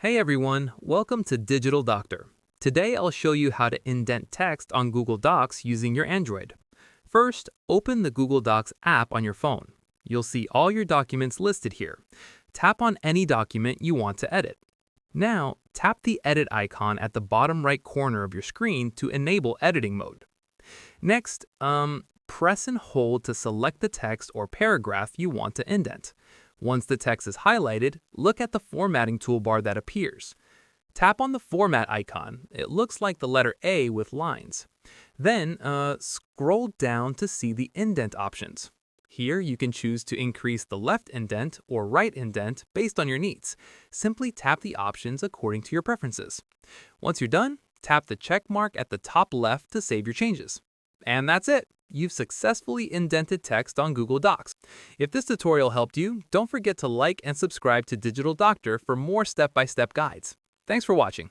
Hey everyone, welcome to Digital Doctor. Today I'll show you how to indent text on Google Docs using your Android. First, open the Google Docs app on your phone. You'll see all your documents listed here. Tap on any document you want to edit. Now, tap the edit icon at the bottom right corner of your screen to enable editing mode. Next, press and hold to select the text or paragraph you want to indent. Once the text is highlighted, look at the formatting toolbar that appears. Tap on the Format icon. It looks like the letter A with lines. Then, scroll down to see the indent options. Here, you can choose to increase the left indent or right indent based on your needs. Simply tap the options according to your preferences. Once you're done, tap the check mark at the top left to save your changes. And that's it! You've successfully indented text on Google Docs. If this tutorial helped you, don't forget to like and subscribe to Digital Doctor for more step-by-step guides. Thanks for watching.